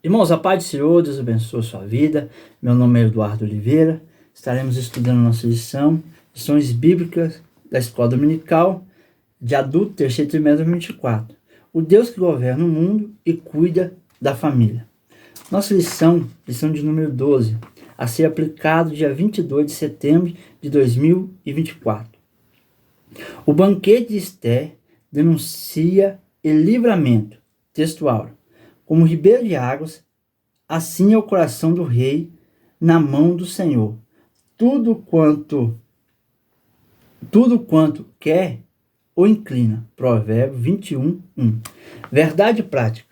Irmãos, a paz do Senhor, Deus abençoe a sua vida. Meu nome é Eduardo Oliveira. Estaremos estudando nossa lições bíblicas da Escola Dominical de Adulto, terceiro trimestre 2024. O Deus que governa o mundo e cuida da família. Nossa lição de número 12, a ser aplicado dia 22 de setembro de 2024. O banquete de Esther denuncia o livramento textual. Como ribeiro de águas, assim é o coração do rei na mão do Senhor. Tudo quanto quer o inclina. Provérbio 21:1. Verdade prática.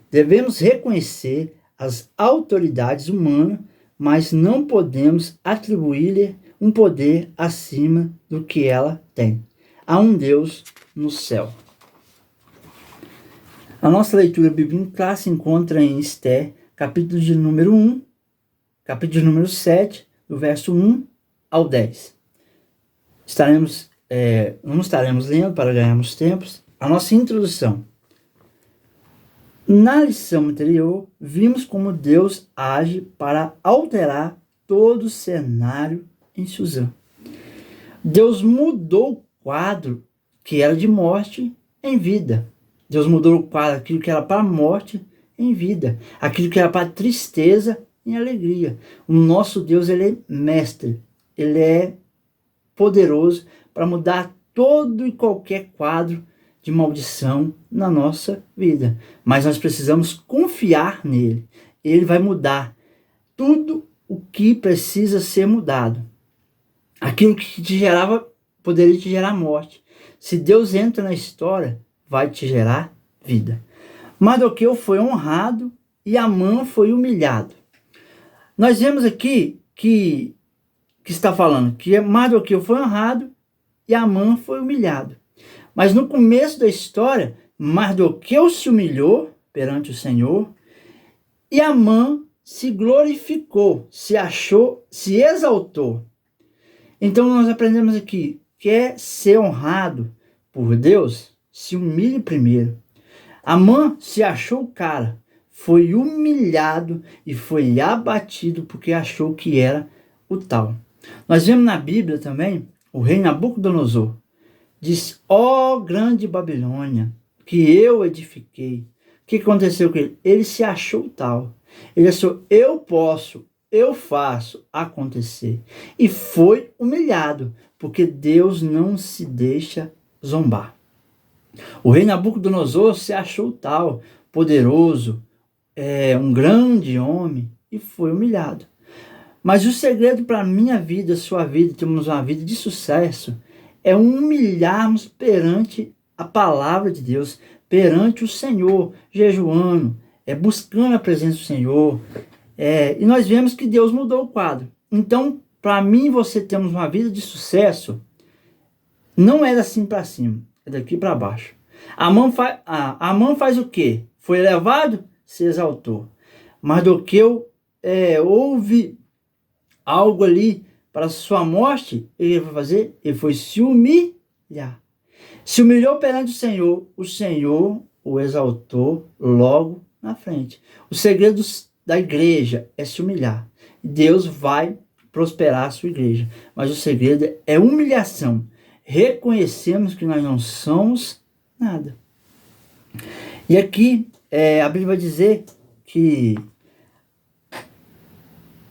Devemos reconhecer as autoridades humanas, mas não podemos atribuir-lhe um poder acima do que ela tem. Há um Deus no céu. A nossa leitura bíblica se encontra em Esther, capítulo de número 1, capítulo de número 7, do verso 1 ao 10. Não estaremos lendo para ganharmos tempos. A nossa introdução. Na lição anterior, vimos como Deus age para alterar todo o cenário em Suzã. Deus mudou o quadro que era de morte em vida. Deus mudou o quadro, aquilo que era para a morte em vida, aquilo que era para a tristeza em alegria. O nosso Deus, ele é mestre, ele é poderoso para mudar todo e qualquer quadro de maldição na nossa vida. Mas nós precisamos confiar nele. Ele vai mudar tudo o que precisa ser mudado. Aquilo que poderia te gerar morte. Se Deus entra na história, vai te gerar vida. Mardoqueu foi honrado e Amã foi humilhado. Nós vemos aqui que está falando que Mardoqueu foi honrado e Amã foi humilhado. Mas no começo da história, Mardoqueu se humilhou perante o Senhor e Amã se glorificou, se exaltou. Então nós aprendemos aqui, quer ser honrado por Deus, se humilhe primeiro. Amã se achou o cara, foi humilhado e foi abatido porque achou que era o tal. Nós vemos na Bíblia também o rei Nabucodonosor. Diz, ó grande Babilônia, que eu edifiquei. O que aconteceu com ele? Ele se achou tal. Ele achou, eu posso, eu faço acontecer. E foi humilhado, porque Deus não se deixa zombar. O rei Nabucodonosor se achou tal, poderoso, um grande homem, e foi humilhado. Mas o segredo para a minha vida, sua vida, termos uma vida de sucesso, é humilharmos perante a palavra de Deus, perante o Senhor, jejuando, buscando a presença do Senhor. E nós vemos que Deus mudou o quadro. Então, para mim e você termos uma vida de sucesso, não é assim para cima, é daqui para baixo. Amã faz o quê? Foi elevado, se exaltou. Mardoqueu houve algo ali para sua morte, ele vai fazer? Ele foi se humilhar. Se humilhou perante o Senhor o exaltou logo na frente. O segredo da igreja é se humilhar. Deus vai prosperar a sua igreja. Mas o segredo é humilhação. Reconhecemos que nós não somos nada. E aqui a Bíblia vai dizer que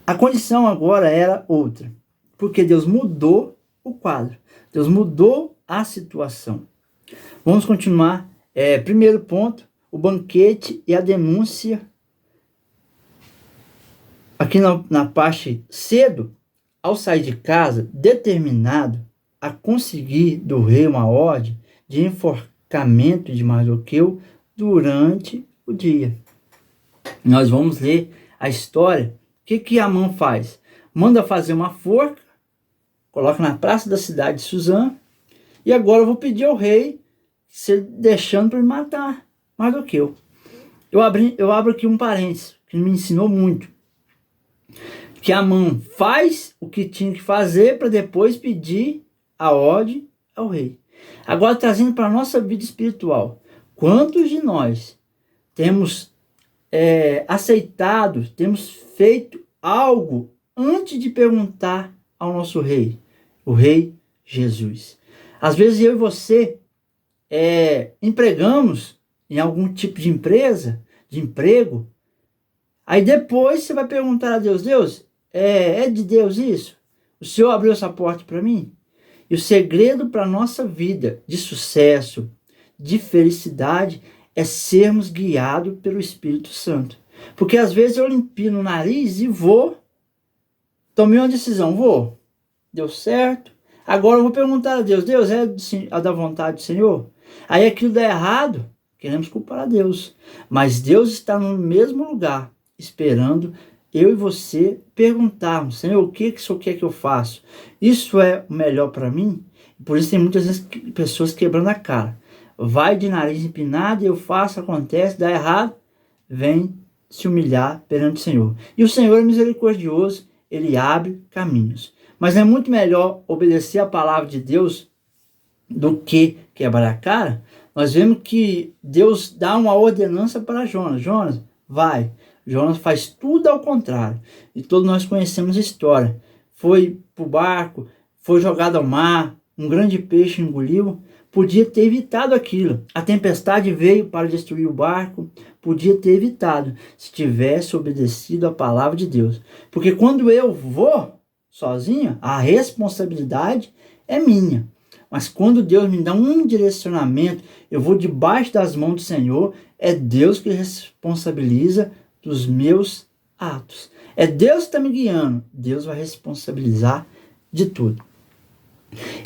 a condição agora era outra. Porque Deus mudou o quadro. Deus mudou a situação. Vamos continuar. Primeiro ponto, o banquete e a denúncia. Aqui na parte cedo, ao sair de casa, determinado a conseguir do rei uma ordem de enforcamento de Mardoqueu durante o dia. Nós vamos ler a história. O que Amã faz? Manda fazer uma forca, coloca na praça da cidade de Suzã, e agora eu vou pedir ao rei, se deixando para me matar Mardoqueu. Eu abro aqui um parênteses, que me ensinou muito. Que Amã faz o que tinha que fazer para depois pedir a ordem ao rei. Agora, trazendo para a nossa vida espiritual. Quantos de nós temos aceitado, temos feito algo antes de perguntar ao nosso rei, o rei Jesus. Às vezes eu e você empregamos em algum tipo de empresa, de emprego, aí depois você vai perguntar a Deus, Deus, é de Deus isso? O Senhor abriu essa porta para mim? E o segredo para a nossa vida de sucesso, de felicidade, é sermos guiados pelo Espírito Santo. Porque às vezes eu empino o nariz e tomei uma decisão, deu certo, agora eu vou perguntar a Deus, Deus, é da vontade do Senhor? Aí aquilo dá errado, queremos culpar a Deus. Mas Deus está no mesmo lugar, esperando eu e você perguntarmos, Senhor, o que o Senhor quer que eu faça? Isso é o melhor para mim? Por isso tem muitas vezes pessoas quebrando a cara. Vai de nariz empinado, eu faço, acontece, dá errado, vem se humilhar perante o Senhor. E o Senhor é misericordioso, Ele abre caminhos. Mas é muito melhor obedecer a palavra de Deus do que quebrar a cara. Nós vemos que Deus dá uma ordenança para Jonas. Jonas, vai. Jonas faz tudo ao contrário. E todos nós conhecemos a história. Foi para o barco, foi jogado ao mar, um grande peixe engoliu. Podia ter evitado aquilo. A tempestade veio para destruir o barco. Podia ter evitado se tivesse obedecido a palavra de Deus. Porque quando eu vou sozinho, a responsabilidade é minha. Mas quando Deus me dá um direcionamento, eu vou debaixo das mãos do Senhor, é Deus que responsabiliza dos meus atos. É Deus que está me guiando. Deus vai responsabilizar de tudo.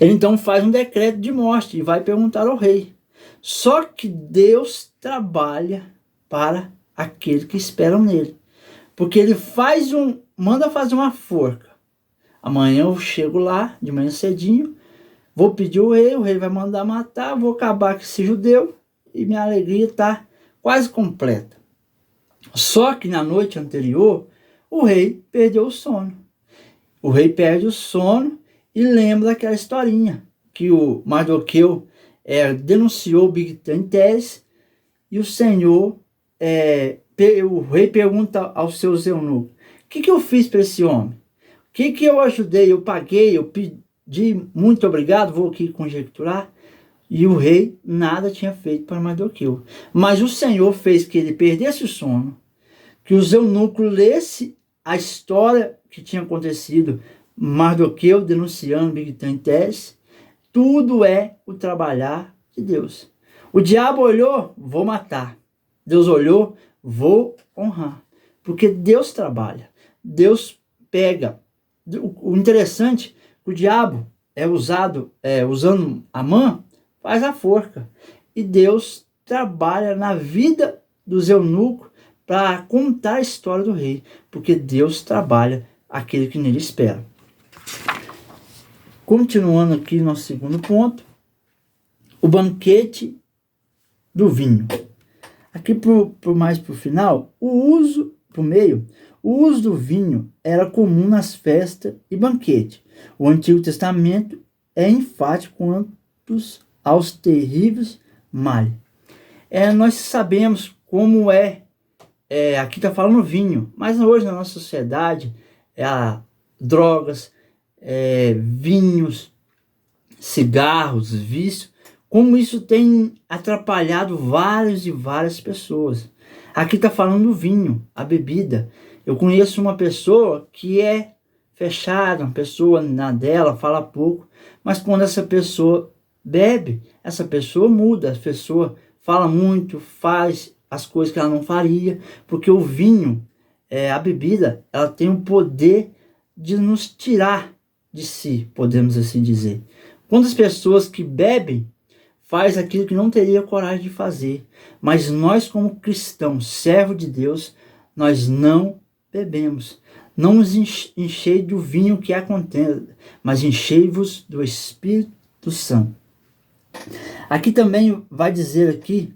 Ele então faz um decreto de morte e vai perguntar ao rei. Só que Deus trabalha para aqueles que esperam nele. Porque ele manda fazer uma forca. Amanhã eu chego lá, de manhã cedinho, vou pedir o rei vai mandar matar, vou acabar com esse judeu e minha alegria está quase completa. Só que na noite anterior, o rei perdeu o sono. O rei perde o sono e lembra daquela historinha que o Mardoqueu denunciou o Bigtan Teres e o Senhor, o rei pergunta aos seus eunucos, o que eu fiz para esse homem? O que eu ajudei? Eu paguei, eu pedi muito obrigado, vou aqui conjecturar. E o rei nada tinha feito para Mardoqueu. Mas o Senhor fez que ele perdesse o sono, que os eunucos lessem a história que tinha acontecido, Mardoqueu denunciando Bigtan Teres. Tudo é o trabalhar de Deus. O diabo olhou, vou matar. Deus olhou, vou honrar. Porque Deus trabalha. Deus pega. O interessante, o diabo usando a mão, faz a forca. E Deus trabalha na vida dos eunucos para contar a história do rei. Porque Deus trabalha aquele que nele espera. Continuando aqui no segundo ponto, o banquete do vinho. Aqui mais para o final, o uso do vinho era comum nas festas e banquetes. O Antigo Testamento é enfático quanto aos terríveis males. Nós sabemos como aqui está falando vinho, mas hoje na nossa sociedade, drogas, vinhos, cigarros, vício, como isso tem atrapalhado várias e várias pessoas. Aqui está falando do vinho, a bebida. Eu conheço uma pessoa que é fechada, uma pessoa na dela, fala pouco, mas quando essa pessoa bebe, essa pessoa muda, a pessoa fala muito, faz as coisas que ela não faria, porque o vinho, a bebida, ela tem o poder de nos tirar de si, podemos assim dizer. Quantas pessoas que bebem faz aquilo que não teria coragem de fazer, mas nós como cristãos, servos de Deus, nós não bebemos. Não nos enchei do vinho que há contenda, mas enchei-vos do Espírito Santo. Aqui também vai dizer aqui,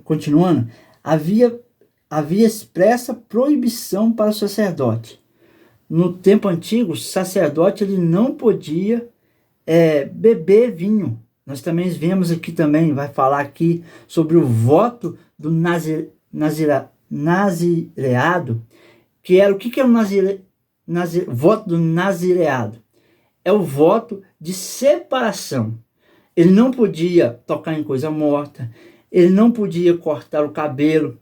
continuando, havia expressa proibição para o sacerdote. No tempo antigo, o sacerdote ele não podia beber vinho. Nós também vemos aqui também, vai falar aqui sobre o voto do nazireado, que era o que é o voto do nazireado? É o voto de separação. Ele não podia tocar em coisa morta, ele não podia cortar o cabelo,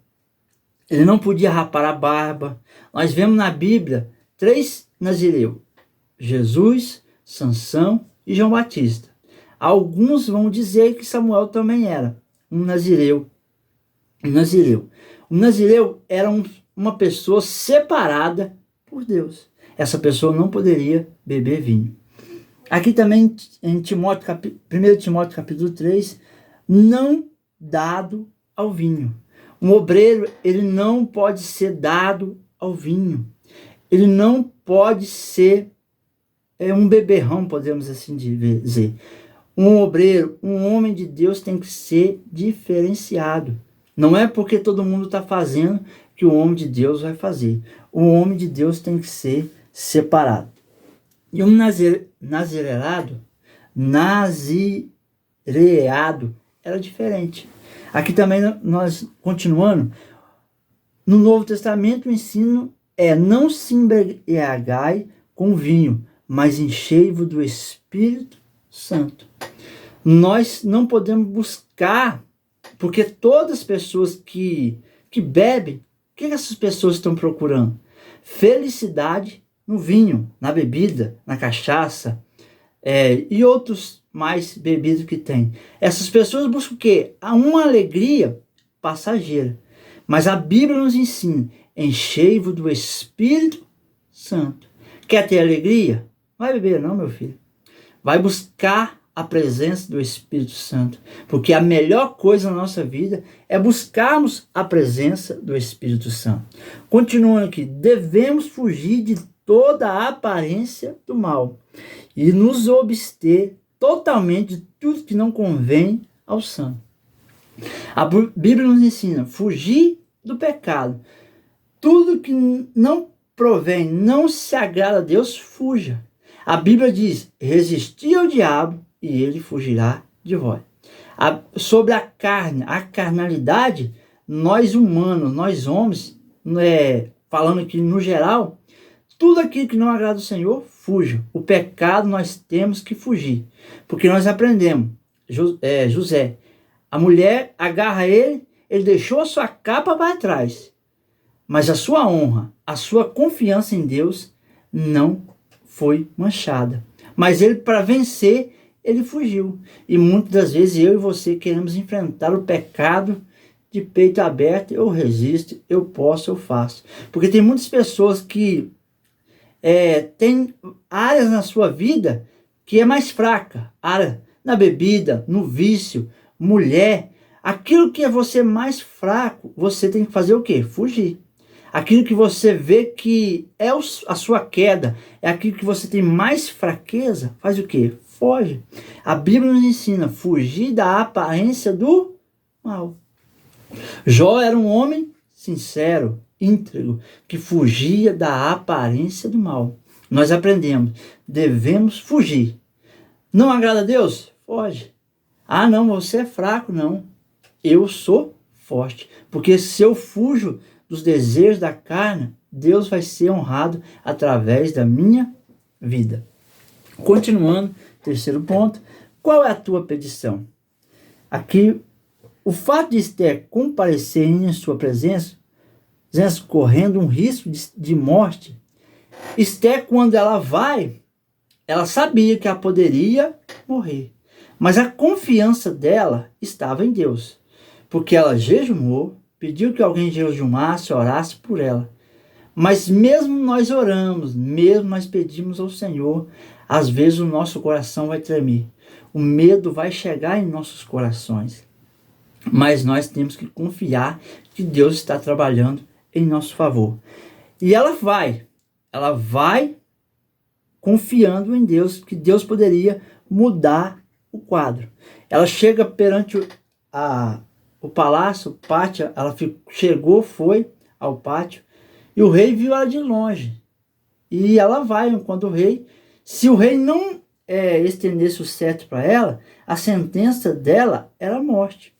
ele não podia rapar a barba. Nós vemos na Bíblia 3 nazireus: Jesus, Sansão e João Batista. Alguns vão dizer que Samuel também era um nazireu. Um nazireu. Um nazireu era uma pessoa separada por Deus. Essa pessoa não poderia beber vinho. Aqui também em 1 Timóteo capítulo 3, não dado ao vinho. Um obreiro, ele não pode ser dado ao vinho. Ele não pode ser um beberrão, podemos assim dizer. Um obreiro, um homem de Deus tem que ser diferenciado. Não é porque todo mundo está fazendo que o homem de Deus vai fazer. O homem de Deus tem que ser separado. E um nazireado era diferente. Aqui também nós continuando. No Novo Testamento o ensino é: não se embriagai com vinho, mas enchei-vos do Espírito Santo. Nós não podemos buscar, porque todas as pessoas que bebem, o que essas pessoas estão procurando? Felicidade no vinho, na bebida, na cachaça e outros mais bebidas que tem. Essas pessoas buscam o quê? Uma alegria passageira. Mas a Bíblia nos ensina: enchei-vos do Espírito Santo. Quer ter alegria? Não vai beber não, meu filho. Vai buscar a presença do Espírito Santo, porque a melhor coisa na nossa vida é buscarmos a presença do Espírito Santo. Continuando aqui: devemos fugir de toda a aparência do mal e nos abster totalmente de tudo que não convém ao santo. A Bíblia nos ensina: fugir do pecado. Tudo que não provém, não se agrada a Deus, fuja. A Bíblia diz: resistir ao diabo e ele fugirá de vós. Sobre a carne, a carnalidade, nós humanos, nós homens, falando aqui no geral, tudo aquilo que não agrada ao Senhor, fuja. O pecado nós temos que fugir. Porque nós aprendemos, José, a mulher agarra ele deixou a sua capa para trás. Mas a sua honra, a sua confiança em Deus não foi manchada. Mas ele, para vencer, ele fugiu. E muitas das vezes eu e você queremos enfrentar o pecado de peito aberto. Eu resisto, eu posso, eu faço. Porque tem muitas pessoas que têm áreas na sua vida que é mais fraca. Área na bebida, no vício, mulher. Aquilo que é você mais fraco, você tem que fazer o quê? Fugir. Aquilo que você vê que é a sua queda, é aquilo que você tem mais fraqueza, faz o quê? Foge. A Bíblia nos ensina: fugir da aparência do mal. Jó era um homem sincero, íntegro, que fugia da aparência do mal. Nós aprendemos: devemos fugir. Não agrada a Deus? Foge. Ah, não, você é fraco. Não, eu sou forte. Porque se eu fujo dos desejos da carne, Deus vai ser honrado através da minha vida. Continuando, terceiro ponto: qual é a tua petição? Aqui, o fato de Esther comparecer em sua presença, correndo um risco de morte. Esther, quando ela vai, ela sabia que ela poderia morrer, mas a confiança dela estava em Deus, porque ela jejuou, pediu que alguém jejuasse, orasse por ela. Mas mesmo nós oramos, mesmo nós pedimos ao Senhor, às vezes o nosso coração vai tremer. O medo vai chegar em nossos corações. Mas nós temos que confiar que Deus está trabalhando em nosso favor. E ela vai confiando em Deus, que Deus poderia mudar o quadro. Ela chega perante o palácio, o pátio, ela foi ao pátio, e o rei viu ela de longe. E ela vai, enquanto o rei, se o rei não estendesse o cetro para ela, a sentença dela era a morte.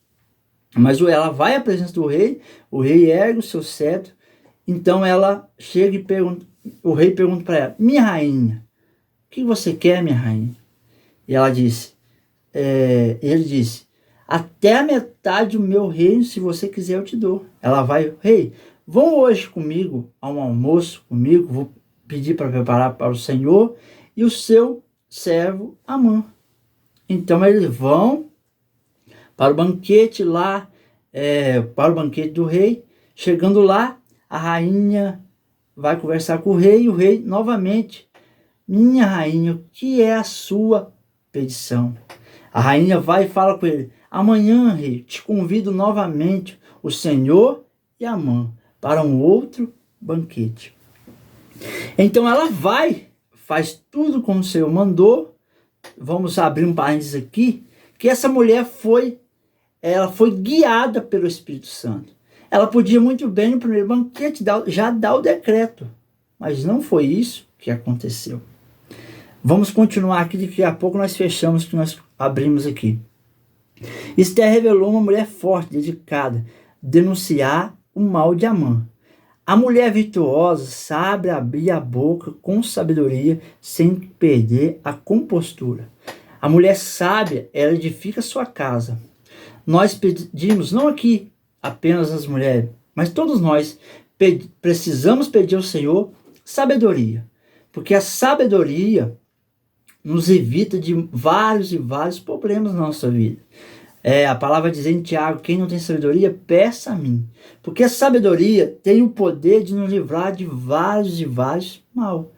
Mas ela vai à presença do rei, o rei ergue o seu cetro, então ela chega e pergunta, o rei pergunta para ela, minha rainha, o que você quer, minha rainha? E ela disse, ele disse, até a metade do meu reino, se você quiser, eu te dou. Ela vai, rei, vão hoje comigo a um almoço comigo, vou pedir para preparar para o Senhor e o seu servo Amã. Então eles vão para o banquete lá, para o banquete do rei. Chegando lá, a rainha vai conversar com o rei e o rei novamente, minha rainha, o que é a sua petição? A rainha vai e fala com ele, amanhã, rei, te convido novamente, o Senhor e Amã, para um outro banquete. Então ela vai, faz tudo como o Senhor mandou. Vamos abrir um parênteses aqui, que essa mulher ela foi guiada pelo Espírito Santo. Ela podia muito bem no primeiro banquete já dar o decreto, mas não foi isso que aconteceu. Vamos continuar aqui, daqui a pouco nós fechamos o que nós abrimos aqui. Esther revelou uma mulher forte, dedicada, denunciar o mal de Amã. A mulher virtuosa sabe abrir a boca com sabedoria, sem perder a compostura. A mulher sábia, ela edifica sua casa. Nós pedimos, não aqui apenas as mulheres, mas todos nós precisamos pedir ao Senhor sabedoria. Porque a sabedoria nos evita de vários e vários problemas na nossa vida. A palavra diz em Tiago, quem não tem sabedoria, peça a mim. Porque a sabedoria tem o poder de nos livrar de vários e vários mal.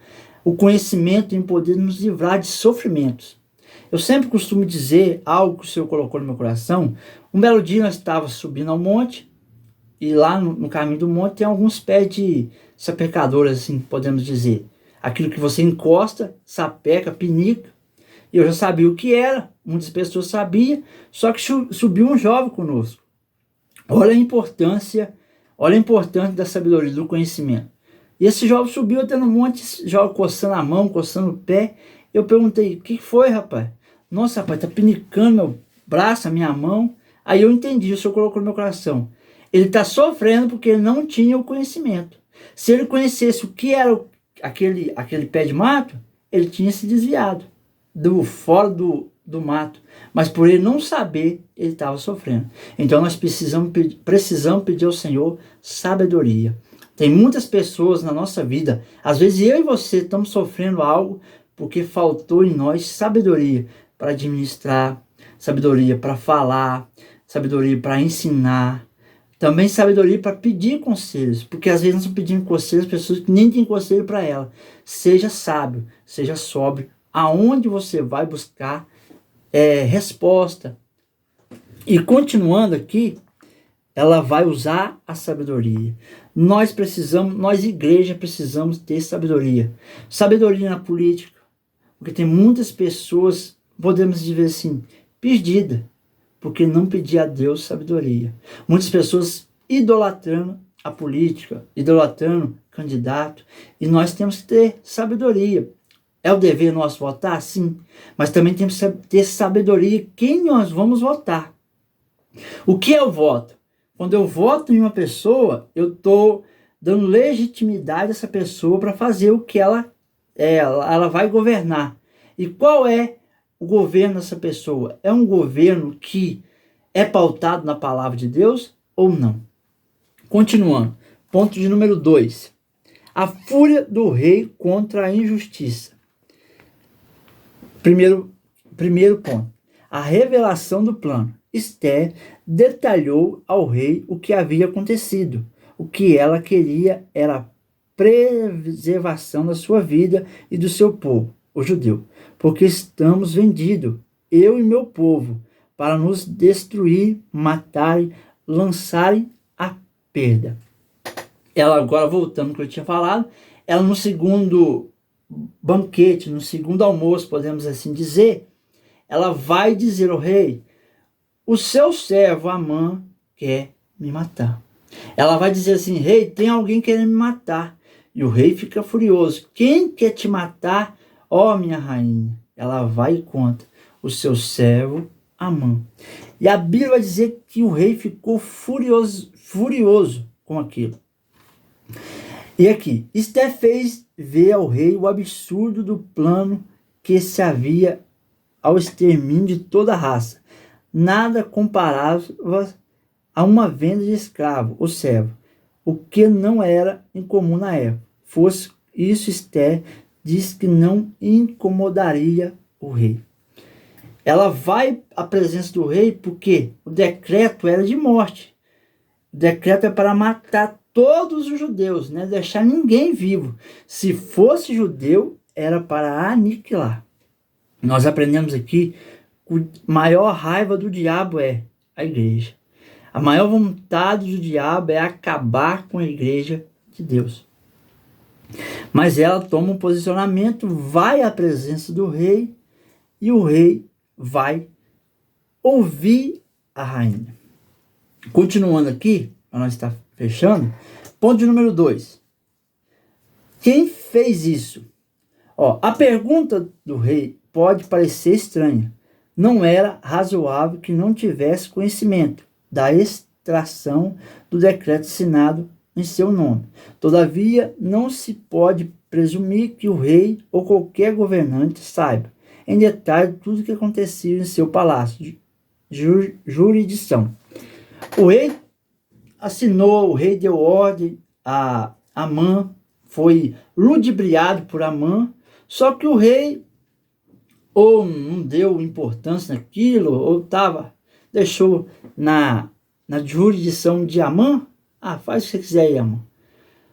O conhecimento tem o poder de nos livrar de sofrimentos. Eu sempre costumo dizer algo que o Senhor colocou no meu coração. Um belo dia nós estávamos subindo ao monte, e lá no caminho do monte tem alguns pés de sapecadores, assim podemos dizer. Aquilo que você encosta, sapeca, pinica. E eu já sabia o que era, muitas pessoas sabiam, só que subiu um jovem conosco. Olha a importância da sabedoria, do conhecimento. E esse jovem subiu até no monte, esse jovem coçando a mão, coçando o pé. Eu perguntei, o que foi, rapaz? Nossa, rapaz, tá pinicando meu braço, a minha mão. Aí eu entendi, o Senhor colocou no meu coração. Ele está sofrendo porque ele não tinha o conhecimento. Se ele conhecesse o que era aquele pé de mato, ele tinha se desviado fora do mato. Mas por ele não saber, ele estava sofrendo. Então nós precisamos pedir ao Senhor sabedoria. Tem muitas pessoas na nossa vida, às vezes eu e você estamos sofrendo algo porque faltou em nós sabedoria para administrar, sabedoria para falar, sabedoria para ensinar, também sabedoria para pedir conselhos, porque às vezes nós estamos pedindo conselhos às pessoas que nem têm conselho para ela. Seja sábio, seja sóbrio, aonde você vai buscar resposta. E continuando aqui, ela vai usar a sabedoria. Nós igreja, precisamos ter sabedoria. Sabedoria na política, porque tem muitas pessoas, podemos dizer assim, perdidas, porque não pedir a Deus sabedoria. Muitas pessoas idolatrando a política, idolatrando candidato, e nós temos que ter sabedoria. É o dever nosso votar? Sim, mas também temos que ter sabedoria quem nós vamos votar. O que é o voto? Quando eu voto em uma pessoa, eu estou dando legitimidade a essa pessoa para fazer o que ela vai governar. E qual é o governo dessa pessoa? É um governo que é pautado na palavra de Deus ou não? Continuando, ponto de número 2. A fúria do rei contra a injustiça. Primeiro ponto. A revelação do plano. Esther detalhou ao rei o que havia acontecido. O que ela queria era a preservação da sua vida e do seu povo, o judeu. Porque estamos vendidos, eu e meu povo, para nos destruir, matarem, lançarem a perda. Ela agora, voltando ao que eu tinha falado, ela no segundo banquete, no segundo almoço, podemos assim dizer, ela vai dizer ao rei, o seu servo Amã quer me matar. Ela vai dizer assim, rei, tem alguém querendo me matar. E o rei fica furioso. Quem quer te matar, ó minha rainha? Ela vai e conta, o seu servo Amã. E a Bíblia vai dizer que o rei ficou furioso com aquilo. E aqui, Esté fez ver ao rei o absurdo do plano que se havia ao extermínio de toda a raça. Nada comparava a uma venda de escravo ou servo, o que não era incomum na época. Fosse isso, Esté diz que não incomodaria o rei. Ela vai à presença do rei porque o decreto era de morte. O decreto é para matar todos os judeus, né? Deixar ninguém vivo. Se fosse judeu, era para aniquilar. Nós aprendemos aqui que a maior raiva do diabo é a igreja. A maior vontade do diabo é acabar com a igreja de Deus. Mas ela toma um posicionamento, vai à presença do rei e o rei vai ouvir a rainha. Continuando aqui, para nós estar fechando, ponto de número 2. Quem fez isso? A pergunta do rei pode parecer estranha. Não era razoável que não tivesse conhecimento da extração do decreto assinado em seu nome. Todavia, não se pode presumir que o rei ou qualquer governante saiba em detalhe tudo o que acontecia em seu palácio de jurisdição. O rei assinou, o rei deu ordem a Amã, foi ludibriado por Amã, só que o rei ou não deu importância naquilo, ou deixou na jurisdição de Amã. Faz o que você quiser aí, Amã.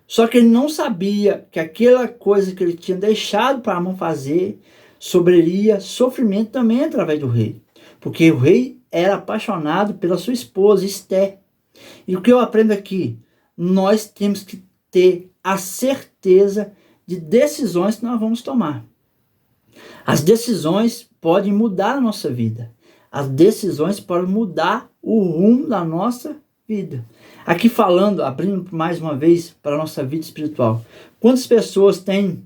Só que ele não sabia que aquela coisa que ele tinha deixado para Amã fazer sobreria sofrimento também através do rei. Porque o rei era apaixonado pela sua esposa, Esté. E o que eu aprendo aqui? Nós temos que ter a certeza de decisões que nós vamos tomar. As decisões podem mudar a nossa vida. As decisões podem mudar o rumo da nossa vida. Aqui falando, abrindo mais uma vez para a nossa vida espiritual. Quantas pessoas têm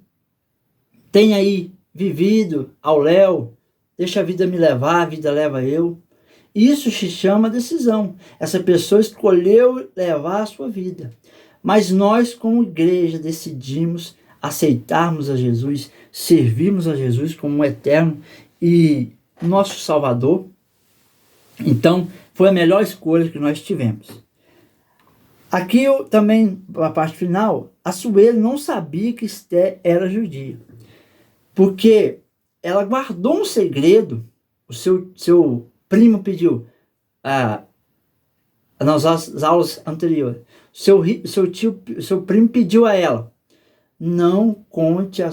aí vivido ao léu, deixa a vida me levar, a vida leva eu. Isso se chama decisão. Essa pessoa escolheu levar a sua vida. Mas nós, como igreja, decidimos aceitarmos a Jesus, servirmos a Jesus como um eterno e nosso Salvador. Então, foi a melhor escolha que nós tivemos. Aqui eu também, a parte final, Assuero não sabia que Esté era judia. Porque ela guardou um segredo. O seu primo pediu, nas aulas anteriores, seu primo pediu a ela, não conte o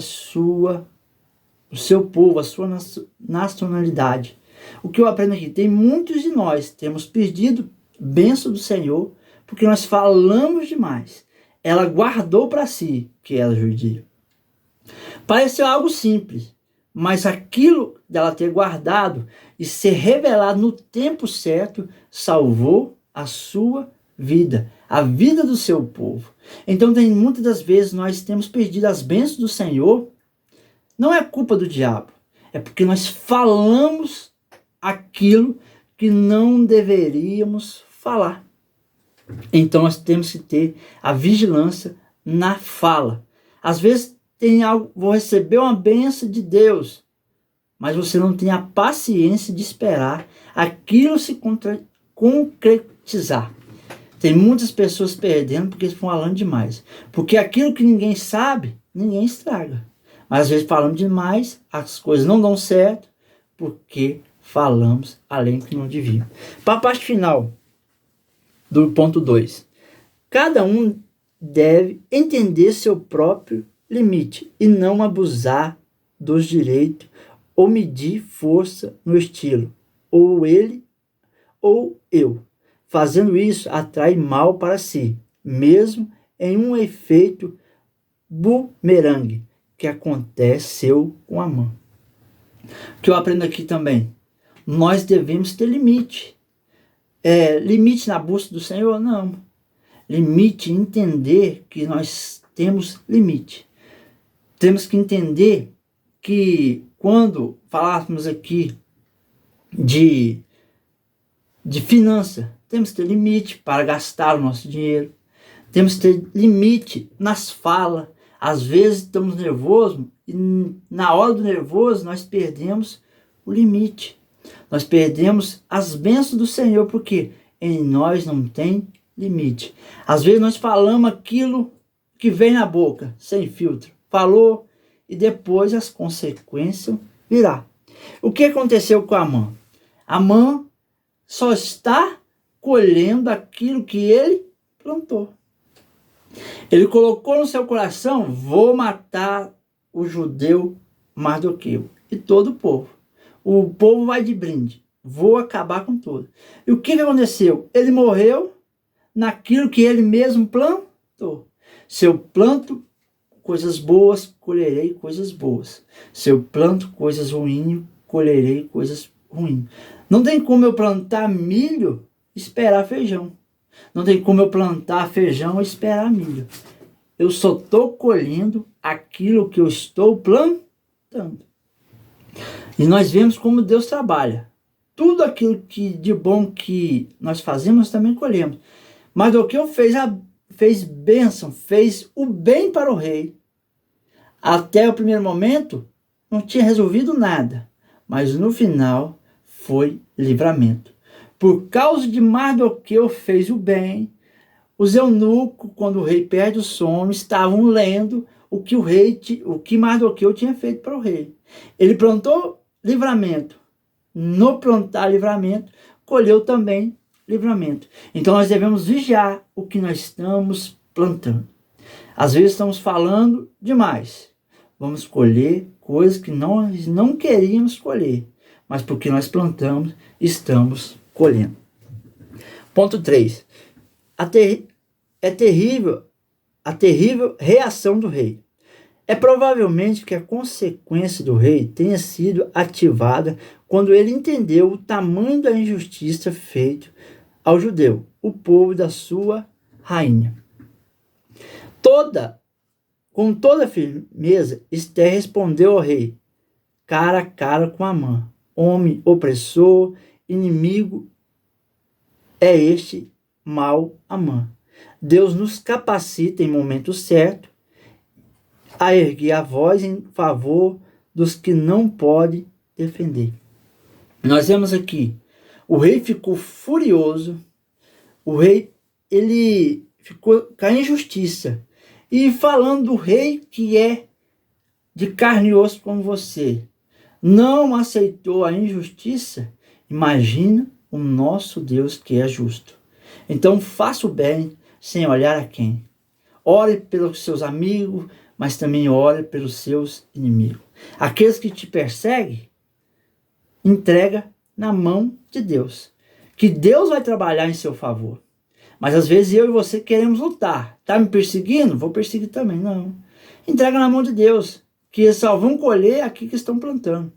seu povo, a sua nacionalidade. O que eu aprendo aqui? Tem muitos de nós, temos perdido bênção do Senhor, porque nós falamos demais. Ela guardou para si que era judia. Pareceu algo simples, mas aquilo dela ter guardado e ser revelado no tempo certo, salvou a sua vida, a vida do seu povo. Então, muitas das vezes nós temos perdido as bênçãos do Senhor. Não é culpa do diabo, é porque nós falamos aquilo que não deveríamos falar. Então nós temos que ter a vigilância na fala. Às vezes tem algo, vou receber uma bênção de Deus, mas você não tem a paciência de esperar aquilo se concretizar. Tem muitas pessoas perdendo porque estão falando demais. Porque aquilo que ninguém sabe, ninguém estraga. Mas às vezes falando demais, as coisas não dão certo porque falamos além do que não devíamos. Para a parte final do ponto 2. Cada um deve entender seu próprio limite e não abusar dos direitos ou medir força no estilo, ou ele ou eu. Fazendo isso, atrai mal para si, mesmo em um efeito bumerangue que aconteceu com a mão. O que eu aprendo aqui também, nós devemos ter limite. Limite na busca do Senhor? Não. Limite, entender que nós temos limite. Temos que entender que quando falarmos aqui de de finança. Temos que ter limite para gastar o nosso dinheiro. Temos que ter limite nas falas. Às vezes estamos nervosos e na hora do nervoso nós perdemos o limite. Nós perdemos as bênçãos do Senhor porque em nós não tem limite. Às vezes nós falamos aquilo que vem na boca, sem filtro. Falou e depois as consequências virá. O que aconteceu com Amã? Amã só está colhendo aquilo que ele plantou. Ele colocou no seu coração: vou matar o judeu Mardoqueu e todo o povo. O povo vai de brinde. Vou acabar com tudo. E o que aconteceu? Ele morreu naquilo que ele mesmo plantou. Se eu planto coisas boas, colherei coisas boas. Se eu planto coisas ruins, colherei coisas ruins. Não tem como eu plantar milho e esperar feijão. Não tem como eu plantar feijão e esperar milho. Eu só estou colhendo aquilo que eu estou plantando. E nós vemos como Deus trabalha. Tudo aquilo que de bom que nós fazemos, nós também colhemos. Mardoqueu fez bênção, fez o bem para o rei. Até o primeiro momento, não tinha resolvido nada. Mas no final, foi livramento. Por causa de Mardoqueu fez o bem, os eunucos, quando o rei perde o sono, estavam lendo o que Mardoqueu tinha feito para o rei. Ele plantou livramento. No plantar livramento, colheu também livramento. Então nós devemos vigiar o que nós estamos plantando. Às vezes estamos falando demais. Vamos colher coisas que nós não queríamos colher, mas porque nós plantamos, estamos colhendo. Ponto 3. É terrível a terrível reação do rei. É provavelmente que a consequência do rei tenha sido ativada quando ele entendeu o tamanho da injustiça feita ao judeu, o povo da sua rainha. Com toda firmeza, Esther respondeu ao rei, cara a cara com Amã, homem opressor, inimigo é este mau Amã. Deus nos capacita em momento certo a erguer a voz em favor dos que não podem defender. Nós vemos aqui, o rei ficou furioso, o rei ele ficou com a injustiça. E falando do rei que é de carne e osso como você, não aceitou a injustiça, imagina o nosso Deus que é justo. Então faça o bem sem olhar a quem. Ore pelos seus amigos, mas também ore pelos seus inimigos. Aqueles que te perseguem, entrega na mão de Deus. Que Deus vai trabalhar em seu favor. Mas às vezes eu e você queremos lutar. Tá me perseguindo? Vou perseguir também. Não. Entrega na mão de Deus. Que eles só vão colher aqui que estão plantando.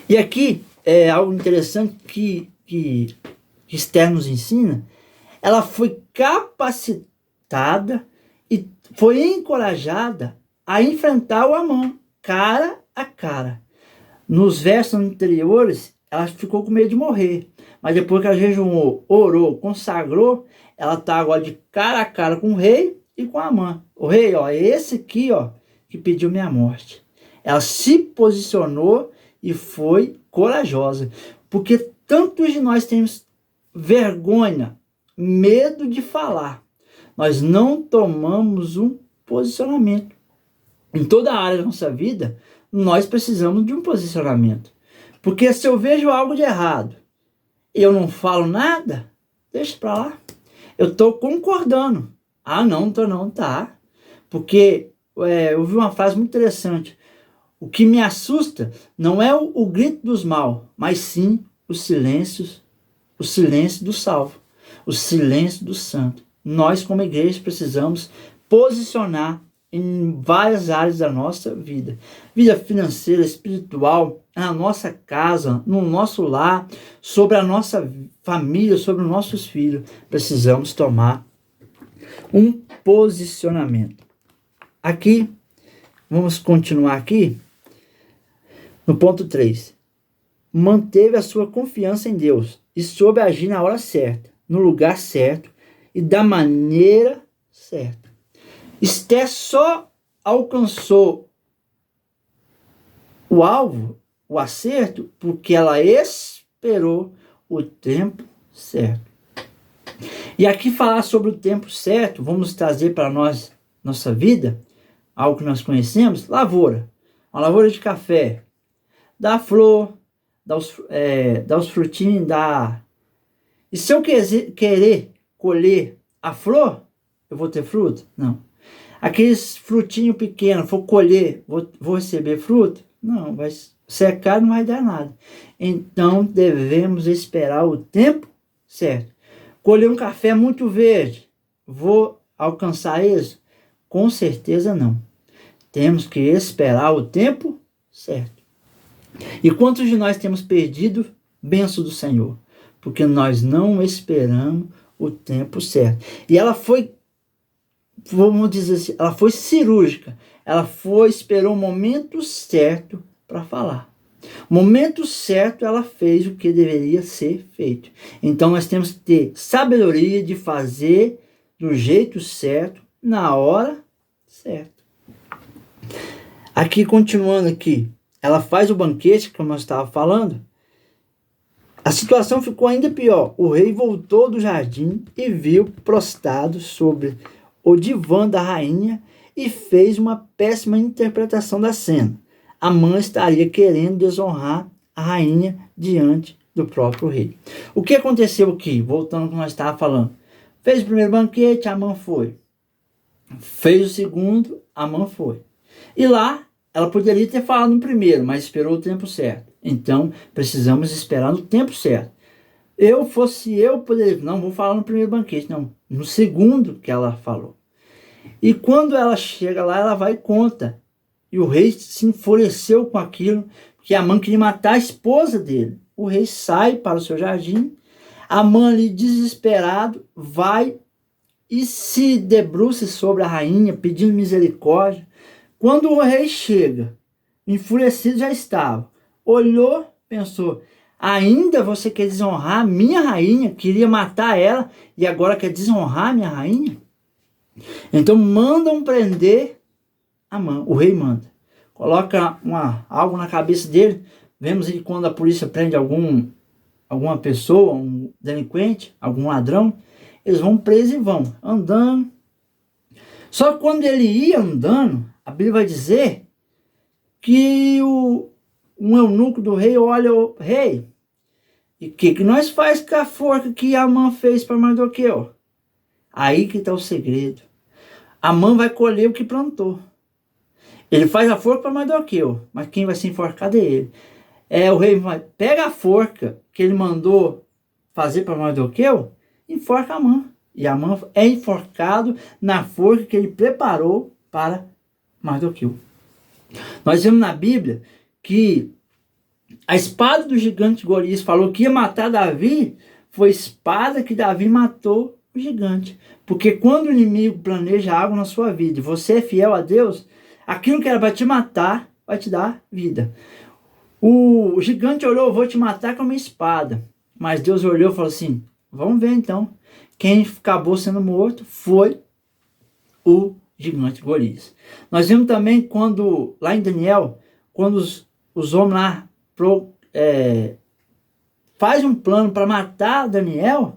E aqui é algo interessante que Esther nos ensina. Ela foi capacitada e foi encorajada a enfrentar o Amã, cara a cara. Nos versos anteriores, ela ficou com medo de morrer. Mas depois que ela jejuou, orou, consagrou, ela está agora de cara a cara com o rei e com Amã. O rei, ó, é esse aqui, ó, que pediu minha morte. Ela se posicionou e foi corajosa. Porque tantos de nós temos vergonha, medo de falar. Nós não tomamos um posicionamento. Em toda a área da nossa vida, nós precisamos de um posicionamento. Porque se eu vejo algo de errado e eu não falo nada, deixa pra lá. Eu estou concordando. Ah, não, tá. Porque eu vi uma frase muito interessante. O que me assusta não é o grito dos maus, mas sim o silêncio do salvo, o silêncio do santo. Nós, como igreja, precisamos posicionar em várias áreas da nossa vida. Vida financeira, espiritual, na nossa casa, no nosso lar, sobre a nossa família, sobre os nossos filhos. Precisamos tomar um posicionamento. Aqui, vamos continuar aqui, no ponto 3. Manteve a sua confiança em Deus. e soube agir na hora certa, no lugar certo e da maneira certa. Esther só alcançou o alvo, o acerto, porque ela esperou o tempo certo. E aqui falar sobre o tempo certo, vamos trazer para nós, nossa vida, algo que nós conhecemos, lavoura. Uma lavoura de café, dá flor, dá os frutinhos, dá... E se eu querer colher a flor, eu vou ter fruto? Não. Aqueles frutinhos pequenos, for colher, vou receber fruto? Não, vai secar, não vai dar nada. Então, devemos esperar o tempo certo. Colher um café muito verde, vou alcançar isso? Com certeza não. Temos que esperar o tempo certo. E quantos de nós temos perdido bênção do Senhor? Porque nós não esperamos o tempo certo. E ela foi, vamos dizer assim, ela foi cirúrgica. Ela esperou o momento certo para falar. O momento certo ela fez o que deveria ser feito. Então nós temos que ter sabedoria de fazer do jeito certo, na hora certa. Aqui, continuando aqui, ela faz o banquete, como eu estava falando. A situação ficou ainda pior. O rei voltou do jardim e viu prostrado sobre o divã da rainha e fez uma péssima interpretação da cena. Amã estaria querendo desonrar a rainha diante do próprio rei. O que aconteceu aqui? Voltando ao que nós estávamos falando. Fez o primeiro banquete, Amã foi. Fez o segundo, Amã foi. E lá, ela poderia ter falado no primeiro, mas esperou o tempo certo. Então, precisamos esperar no tempo certo. Eu poderia... Não, vou falar no primeiro banquete, não. No segundo que ela falou. E quando ela chega lá, ela vai e conta. E o rei se enfureceu com aquilo, porque Amã queria matar a esposa dele. O rei sai para o seu jardim. Amã, ali desesperado, vai e se debruça sobre a rainha, pedindo misericórdia. Quando o rei chega, enfurecido já estava, olhou, pensou, ainda você quer desonrar minha rainha? Queria matar ela e agora quer desonrar minha rainha? Então mandam prender Amã, o rei manda. Coloca algo na cabeça dele. Vemos que quando a polícia prende alguma pessoa, um delinquente, algum ladrão, eles vão presos e vão andando. Só que quando ele ia andando, a Bíblia vai dizer que um eunuco do rei olha o rei. E o que nós faz com a forca que Amã fez para Mardoqueu? Aí que está o segredo. Amã vai colher o que plantou. Ele faz a forca para Mardoqueu, mas quem vai ser enforcado é ele. O rei vai, pega a forca que ele mandou fazer para Mardoqueu, enforca Amã. E Amã é enforcado na forca que ele preparou para Mardoqueu. Nós vemos na Bíblia que a espada do gigante Golias falou que ia matar Davi, foi a espada que Davi matou o gigante. Porque quando o inimigo planeja algo na sua vida e você é fiel a Deus, aquilo que era para te matar vai te dar vida. O gigante olhou, vou te matar com a minha espada. Mas Deus olhou e falou assim, vamos ver então. Quem acabou sendo morto foi o gigante Golias. Nós vemos também quando, lá em Daniel, quando os homens lá faz um plano para matar Daniel,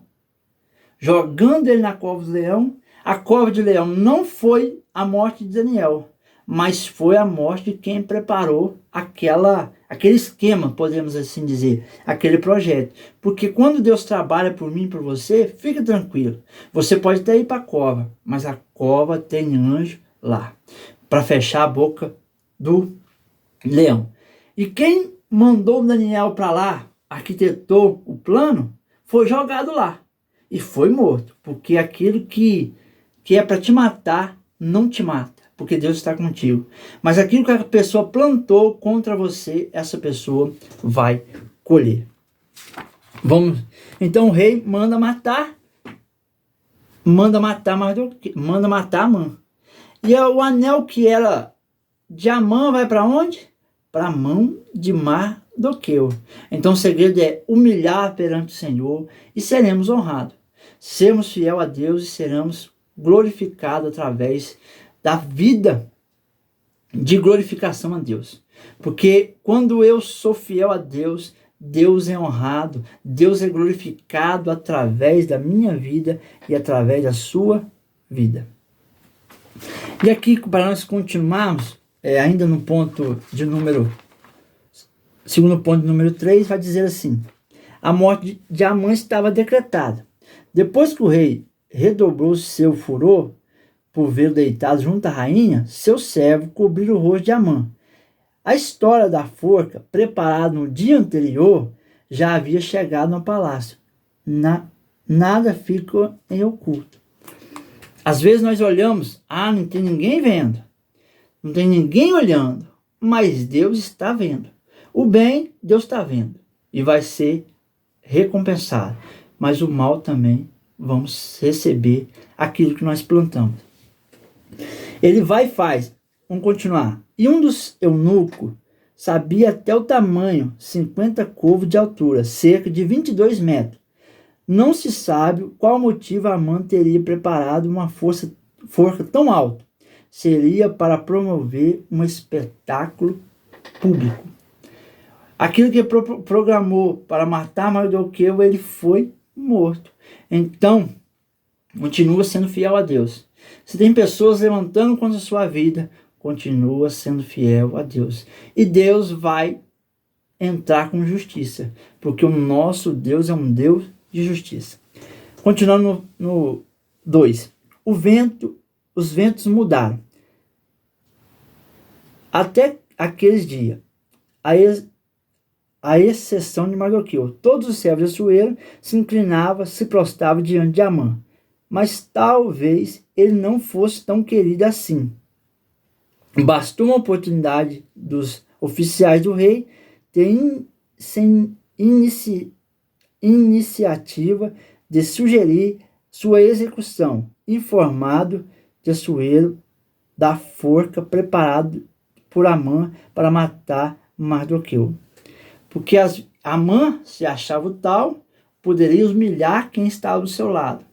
jogando ele na cova do leão. A cova de leão não foi a morte de Daniel, mas foi a morte de quem preparou aquele esquema, podemos assim dizer, aquele projeto. Porque quando Deus trabalha por mim e por você, fica tranquilo. Você pode até ir para a cova, mas a cova tem anjo lá, para fechar a boca do leão. E quem mandou Daniel para lá, arquitetou o plano, foi jogado lá e foi morto. Porque aquilo que é para te matar, não te mata, porque Deus está contigo. Mas aquilo que a pessoa plantou contra você, essa pessoa vai colher. Então o rei manda matar Amã. E o anel que era de Amã vai para onde? Para a mão de Mardoqueu. Mardoqueu. Então o segredo é humilhar perante o Senhor e seremos honrados. Sermos fiel a Deus e seremos glorificados através da vida de glorificação a Deus. Porque quando eu sou fiel a Deus, Deus é honrado, Deus é glorificado através da minha vida e através da sua vida. E aqui, para nós continuarmos, ainda no ponto de segundo ponto de número 3, vai dizer assim: a morte de Amã estava decretada. Depois que o rei redobrou seu furor por vê-lo deitado junto à rainha, seu servo cobriu o rosto de Amã. A história da forca, preparada no dia anterior, já havia chegado no palácio. Nada fica em oculto. Às vezes nós olhamos, não tem ninguém vendo, não tem ninguém olhando, mas Deus está vendo. O bem, Deus está vendo e vai ser recompensado, mas o mal também vamos receber aquilo que nós plantamos. Ele vai e faz. Vamos continuar. E um dos eunucos sabia até o tamanho, 50 côvados de altura, cerca de 22 metros. Não se sabe qual motivo Amã teria preparado uma forca tão alta. Seria para promover um espetáculo público. Aquilo que programou para matar Mardoqueu, ele foi morto. Então, continua sendo fiel a Deus. Se tem pessoas levantando contra a sua vida, continua sendo fiel a Deus. E Deus vai entrar com justiça, porque o nosso Deus é um Deus de justiça. Continuando no 2. Os ventos mudaram. Até aqueles dias, a exceção de Mardoqueu, todos os servos de Assuero se inclinavam, se prostravam diante de Amã. Mas talvez ele não fosse tão querido assim. Bastou uma oportunidade dos oficiais do rei ter iniciativa de sugerir sua execução, informado de Assuero da forca preparada por Amã para matar Mardoqueu. Porque Amã se achava o tal, poderia humilhar quem estava do seu lado.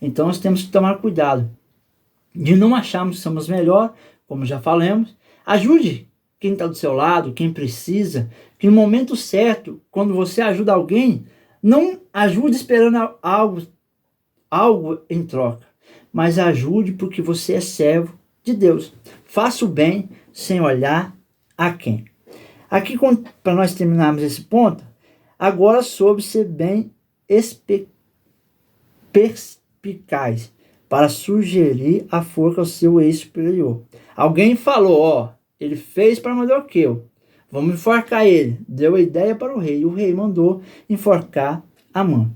Então nós temos que tomar cuidado de não acharmos que somos melhor, como já falamos. Ajude quem está do seu lado, quem precisa, que no momento certo, quando você ajuda alguém, não ajude esperando algo em troca, mas ajude porque você é servo de Deus. Faça o bem sem olhar a quem. Aqui, para nós terminarmos esse ponto, agora soube ser bem perspicaz para sugerir a forca ao seu ex-superior. Alguém falou, ele fez para Mardoqueu, vamos enforcar ele. Deu a ideia para o rei, e o rei mandou enforcar Amã.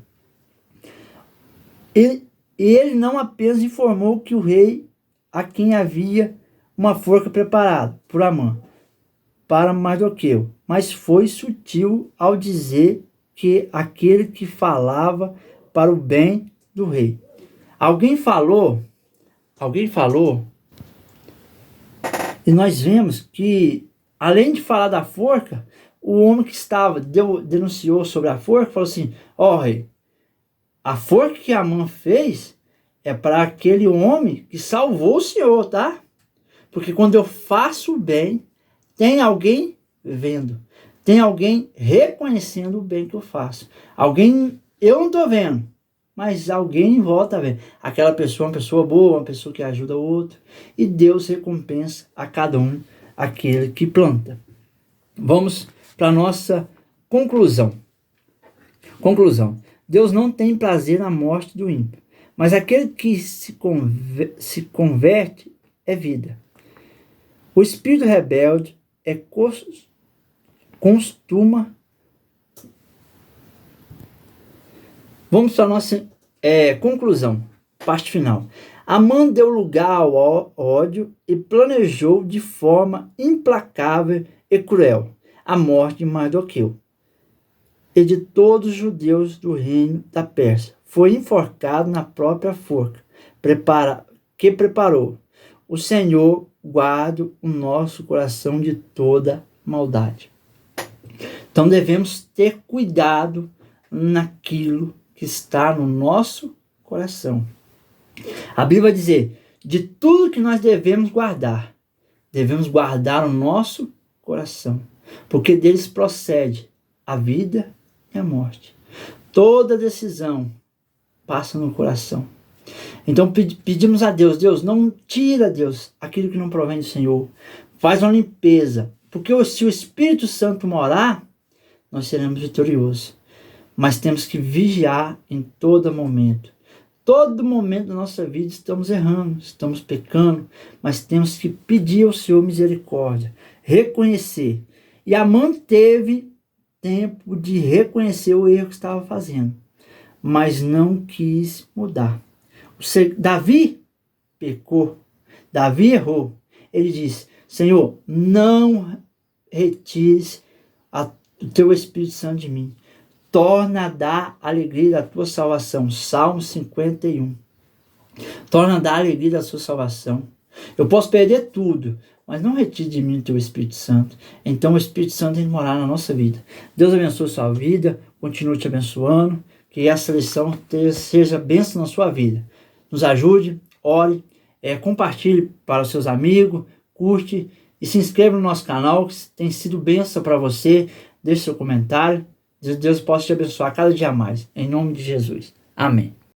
Ele não apenas informou que o rei a quem havia uma forca preparada por Amã para Mardoqueu, mas foi sutil ao dizer que aquele que falava para o bem do rei. Alguém falou, e nós vemos que, além de falar da forca, o homem que denunciou sobre a forca, falou assim: rei, a forca que Amã fez é para aquele homem que salvou o senhor, tá? Porque quando eu faço o bem, tem alguém vendo, tem alguém reconhecendo o bem que eu faço. Eu não estou vendo, mas alguém em volta está vendo. Aquela pessoa, uma pessoa boa, uma pessoa que ajuda o outro. E Deus recompensa a cada um aquele que planta. Vamos para a nossa conclusão. Deus não tem prazer na morte do ímpio, mas aquele que se converte é vida. O espírito rebelde costuma. Vamos para a nossa conclusão, parte final. Amã deu lugar ao ódio e planejou de forma implacável e cruel a morte de Mardoqueu e de todos os judeus do reino da Pérsia. Foi enforcado na própria forca que preparou. O Senhor guarda o nosso coração de toda maldade. Então devemos ter cuidado naquilo que está no nosso coração. A Bíblia vai dizer, de tudo que nós devemos guardar o nosso coração, porque deles procede a vida e a morte. Toda decisão passa no coração. Então pedimos a Deus, Deus, não tira, Deus, aquilo que não provém do Senhor. Faz uma limpeza, porque se o Espírito Santo morar, nós seremos vitoriosos. Mas temos que vigiar em todo momento. Todo momento da nossa vida estamos errando, estamos pecando, mas temos que pedir ao Senhor misericórdia, reconhecer. E Amã teve tempo de reconhecer o erro que estava fazendo, mas não quis mudar. Davi pecou, Davi errou. Ele disse, Senhor, não retires o teu Espírito Santo de mim. Torna a dar alegria da tua salvação. Salmo 51. Torna a dar alegria da sua salvação. Eu posso perder tudo, mas não retire de mim o teu Espírito Santo. Então o Espírito Santo tem que morar na nossa vida. Deus abençoe a sua vida, continue te abençoando, que essa lição seja bênção na sua vida. Nos ajude, ore, compartilhe para os seus amigos, curte e se inscreva no nosso canal, que tem sido bênção para você. Deixe seu comentário. Deus possa te abençoar cada dia mais. Em nome de Jesus. Amém.